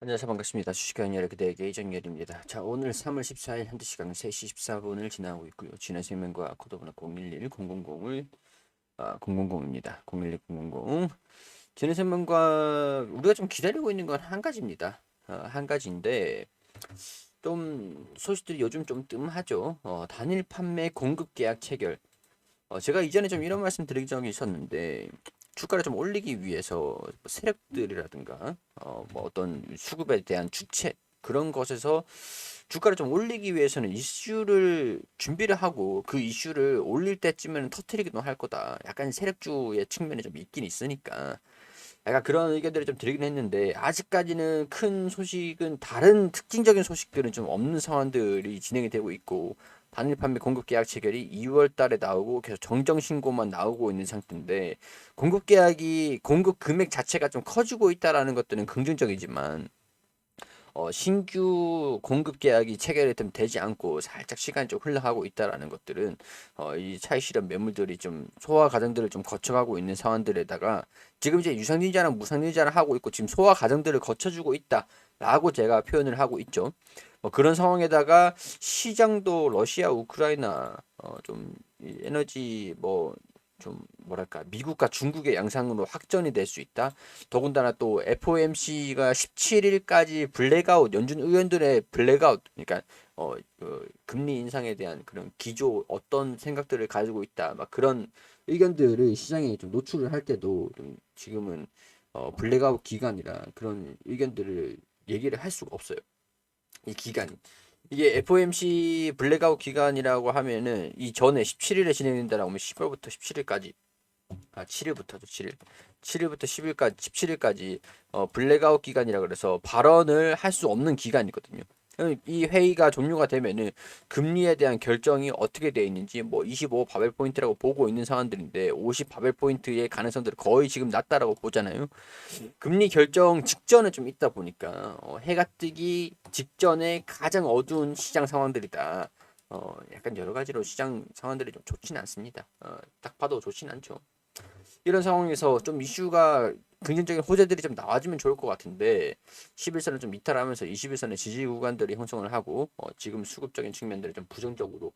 안녕하세요. 반갑습니다. 주식회원열의 그대에게 이정열입니다. 자, 오늘 3월 14일 현재 시간 3시 14분을 지나고 있고요. 진한생명과 코드번호 011000을 000입니다. 011000. 진한생명과 우리가 좀 기다리고 있는 건 한 가지입니다. 한 가지인데 좀 소식들이 요즘 좀 뜸하죠. 단일 판매 공급 계약 체결. 제가 이전에 좀 이런 말씀 드린 적이 있었는데 주가를 좀 올리기 위해서 뭐 세력들이라든가 뭐 어떤 수급에 대한 주체 그런 것에서 주가를 좀 올리기 위해서는 이슈를 준비를 하고 그 이슈를 올릴 때쯤에는 터트리기도 할 거다. 약간 세력주의 측면이 좀 있긴 있으니까 약간 그런 의견들을 좀 드리긴 했는데 아직까지는 큰 소식은 다른 특징적인 소식들은 좀 없는 상황들이 진행이 되고 있고 단일 판매 공급 계약 체결이 2월 달에 나오고 계속 정정 신고만 나오고 있는 상태인데 공급 계약이 공급 금액 자체가 좀 커지고 있다라는 것들은 긍정적이지만 신규 공급 계약이 체결이 좀 되지 않고 살짝 시간이 좀 흘러가고 있다라는 것들은 이 차익 실현 매물들이 좀 소화 과정들을 좀 거쳐가고 있는 상황들에다가 지금 이제 유상증자랑 무상증자를 하고 있고 지금 소화 과정들을 거쳐주고 있다라고 제가 표현을 하고 있죠. 그런 상황에다가 시장도 러시아, 우크라이나 좀 에너지 좀 뭐랄까 미국과 중국의 양상으로 확전이 될 수 있다. 더군다나 또 FOMC가 17일까지 블랙아웃 연준 의원들의 블랙아웃 그러니까 금리 인상에 대한 그런 기조 어떤 생각들을 가지고 있다 막 그런 의견들을 시장에 좀 노출을 할 때도 좀 지금은 블랙아웃 기간이라 그런 의견들을 얘기를 할 수가 없어요. 이 기간이 이게 FOMC 블랙아웃 기간이라고 하면은 이 전에 17일에 진행된다라고 하면 10월부터 17일까지 7일부터죠, 7일. 7일부터 10일까지, 17일까지 블랙아웃 기간이라 그래서 발언을 할 수 없는 기간이거든요. 이 회의가 종료가 되면은 금리에 대한 결정이 어떻게 되어 있는지 뭐 25 바벨 포인트라고 보고 있는 상황들인데 50 바벨 포인트의 가능성들이 거의 지금 낮다라고 보잖아요. 금리 결정 직전에 좀 있다 보니까 해가 뜨기 직전에 가장 어두운 시장 상황들이다. 약간 여러 가지로 시장 상황들이 좀 좋지는 않습니다. 딱 봐도 좋지는 않죠. 이런 상황에서 좀 이슈가 긍정적인 호재들이 좀 나와주면 좋을 것 같은데 11선을 좀 이탈하면서 21선의 지지 구간들이 형성을 하고 지금 수급적인 측면들이 좀 부정적으로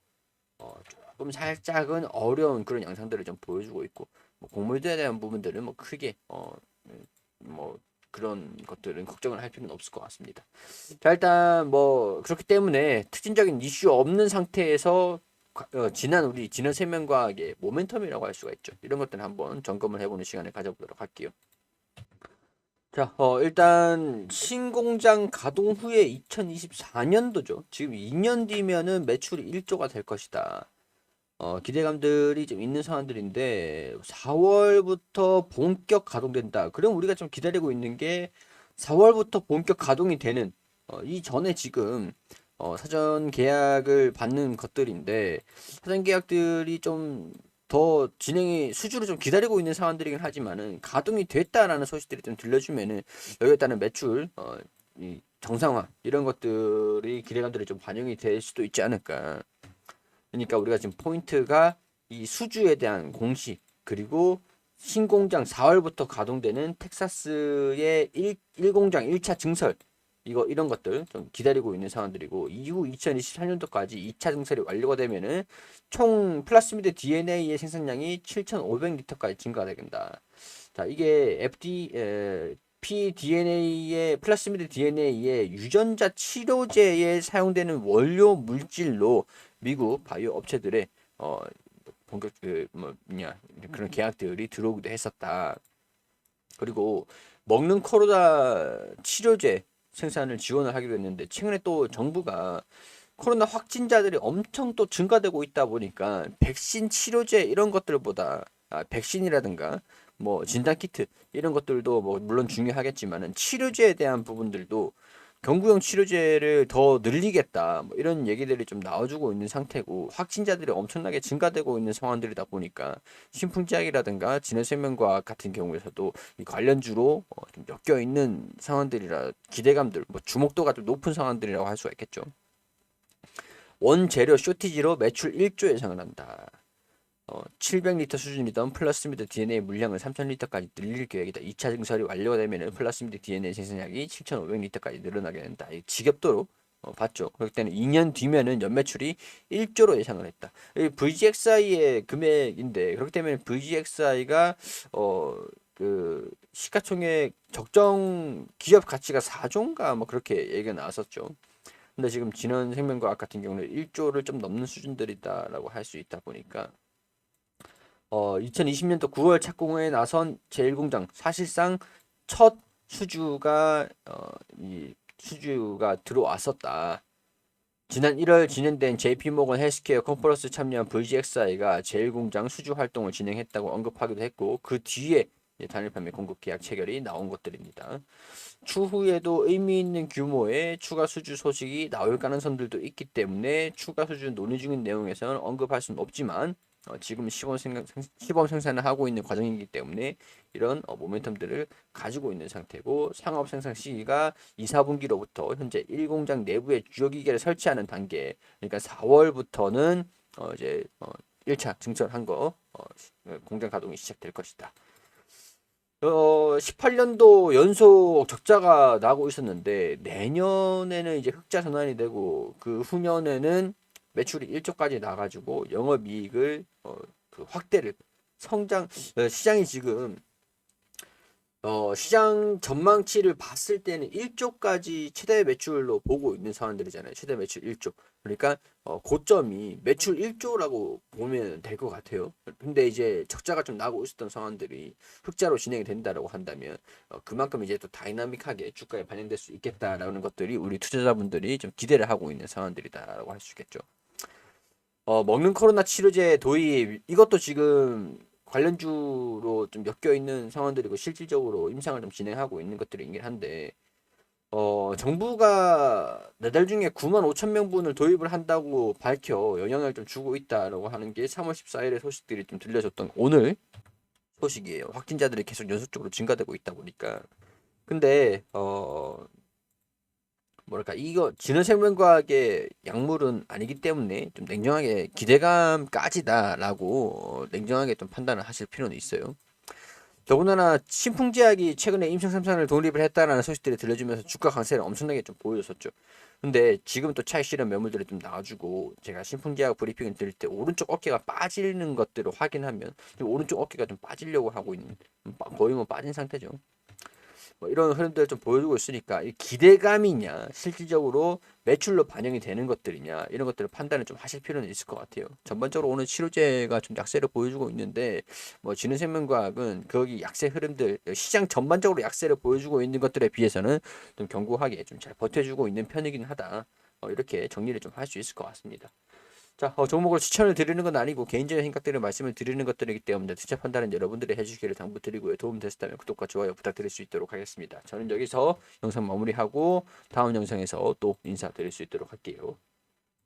조금 살짝은 어려운 그런 양상들을 좀 보여주고 있고 뭐 곡물들에 대한 부분들은 뭐 크게 뭐 그런 것들은 걱정을 할 필요는 없을 것 같습니다. 자 일단 뭐 그렇기 때문에 특징적인 이슈 없는 상태에서 지난 세명과학의 모멘텀이라고 할 수가 있죠. 이런 것들은 한번 점검을 해보는 시간을 가져보도록 할게요. 자, 일단 신공장 가동 후에 2024년도죠. 지금 2년 뒤면은 매출이 1조가 될 것이다. 기대감들이 좀 있는 상황들인데 4월부터 본격 가동된다. 그럼 우리가 좀 기다리고 있는 게 4월부터 본격 가동이 되는 이 전에 지금 사전 계약을 받는 것들인데 사전 계약들이 좀 더 진행이 수주를 좀 기다리고 있는 상황들이긴 하지만은 가동이 됐다라는 소식들이 좀 들려주면은 여기에 따른 매출 이 정상화 이런 것들이 기대감들이 좀 반영이 될 수도 있지 않을까. 그러니까 우리가 지금 포인트가 이 수주에 대한 공시 그리고 신공장 4월부터 가동되는 텍사스의 1공장 1차 증설 이런 것들 좀 기다리고 있는 상황들이고 이후 2024년도까지 2차 증설이 완료가 되면은 총 플라스미드 DNA의 생산량이 7,500리터까지 증가가 된다. 자, 이게 pDNA의 플라스미드 DNA의 유전자 치료제에 사용되는 원료 물질로 미국 바이오 업체들의 본격 뭐냐 그런 계약들이 들어오기도 했었다. 그리고 먹는 코로나 치료제 생산을 지원을 하기로 했는데 최근에 또 정부가 코로나 확진자들이 엄청 또 증가되고 있다 보니까 백신 치료제 이런 것들보다 백신이라든가 뭐 진단 키트 이런 것들도 뭐 물론 중요하겠지만은 치료제에 대한 부분들도 경구용 치료제를 더 늘리겠다 뭐 이런 얘기들이 좀 나와주고 있는 상태고 확진자들이 엄청나게 증가되고 있는 상황들이다 보니까 신풍제약이라든가 진해생명과학 같은 경우에서도 이 관련주로 좀 엮여 있는 상황들이라 기대감들 뭐 주목도가 좀 높은 상황들이라고 할 수가 있겠죠. 원재료 쇼티지로 매출 1조 예상을 한다. 700리터 수준이던 플라스미드 DNA 물량을 3000리터까지 늘릴 계획이다. 2차 증설이 완료되면 플라스미드 DNA 생산량이 7500리터까지 늘어나게 된다. 이 지겹도록 봤죠. 그렇기 때문에 2년 뒤면은 연매출이 1조로 예상을 했다. 이 VGXI의 금액인데 그렇기 때문에 VGXI가 그 시가총액 적정 기업 가치가 4조인가 뭐 그렇게 얘기가 나왔었죠. 근데 지금 진원생명과학 같은 경우는 1조를 좀 넘는 수준들이다라고 할 수 있다 보니까 2020년도 9월 착공에 나선 제1공장 사실상 첫 수주가 이 수주가 들어왔었다. 지난 1월 진행된 JP모건 헬스케어 컨퍼런스 참여한 VGXI가 제1공장 수주 활동을 진행했다고 언급하기도 했고 그 뒤에 단일 판매 공급 계약 체결이 나온 것들입니다. 추후에도 의미 있는 규모의 추가 수주 소식이 나올 가능성들도 있기 때문에 추가 수주 논의 중인 내용에서는 언급할 수는 없지만 지금 시범 생산을 하고 있는 과정이기 때문에 이런 모멘텀들을 가지고 있는 상태고 상업 생산 시기가 2, 4분기로부터 현재 1공장 내부에 주요기계를 설치하는 단계 그러니까 4월부터는 이제 1차 증설한 거 공장 가동이 시작될 것이다. 18년도 연속 적자가 나고 있었는데 내년에는 이제 흑자 전환이 되고 그 후년에는 매출이 1조까지 나가지고 영업이익을 그 확대를 시장이 지금 시장 전망치를 봤을 때는 1조까지 최대 매출로 보고 있는 사람들이잖아요. 최대 매출 1조. 그러니까 고점이 매출 1조라고 보면 될 것 같아요. 근데 이제 적자가 좀 나고 있었던 상황들이 흑자로 진행이 된다라고 한다면 그만큼 이제 또 다이나믹하게 주가에 반영될 수 있겠다라는 것들이 우리 투자자분들이 좀 기대를 하고 있는 상황들이다라고 할 수 있겠죠. 먹는 코로나 치료제 도입 이것도 지금 관련주로 좀 엮여 있는 상황들이고 실질적으로 임상을 좀 진행하고 있는 것들이긴 한데 정부가 내달 중에 9만 5천 명분을 도입을 한다고 밝혀 영향을 좀 주고 있다라고 하는 게 3월 14일의 소식들이 좀 들려줬던 오늘 소식이에요. 확진자들이 계속 연속적으로 증가되고 있다 보니까 근데 뭐랄까 이거 진화생명과학의 약물은 아니기 때문에 좀 냉정하게 기대감까지다라고 냉정하게 좀 판단을 하실 필요는 있어요. 더군다나 신풍제약이 최근에 임상 3상을 독립을 했다라는 소식들이 들려주면서 주가 강세를 엄청나게 좀 보여줬었죠. 근데 지금 또 차익 실현 매물들이 좀 나와주고 제가 신풍제약 브리핑을 드릴 때 오른쪽 어깨가 빠지는 것들을 확인하면 지금 오른쪽 어깨가 좀 빠지려고 하고 있는 거의 뭐 빠진 상태죠. 뭐 이런 흐름들을 좀 보여주고 있으니까 이 기대감이냐 실질적으로 매출로 반영이 되는 것들이냐 이런 것들을 판단을 좀 하실 필요는 있을 것 같아요. 전반적으로 오늘 치료제가 좀 약세를 보여주고 있는데 뭐 진흥생명과학은 거기 약세 흐름들 시장 전반적으로 약세를 보여주고 있는 것들에 비해서는 좀 견고하게 좀 잘 버텨주고 있는 편이긴 하다. 이렇게 정리를 좀 할 수 있을 것 같습니다. 자, 종목을 추천을 드리는 건 아니고 개인적인 생각들을 말씀을 드리는 것들이기 때문에 투자 판단은 여러분들이 해주시기를 당부드리고요. 도움 됐다면 구독과 좋아요 부탁드릴 수 있도록 하겠습니다. 저는 여기서 영상 마무리하고 다음 영상에서 또 인사드릴 수 있도록 할게요.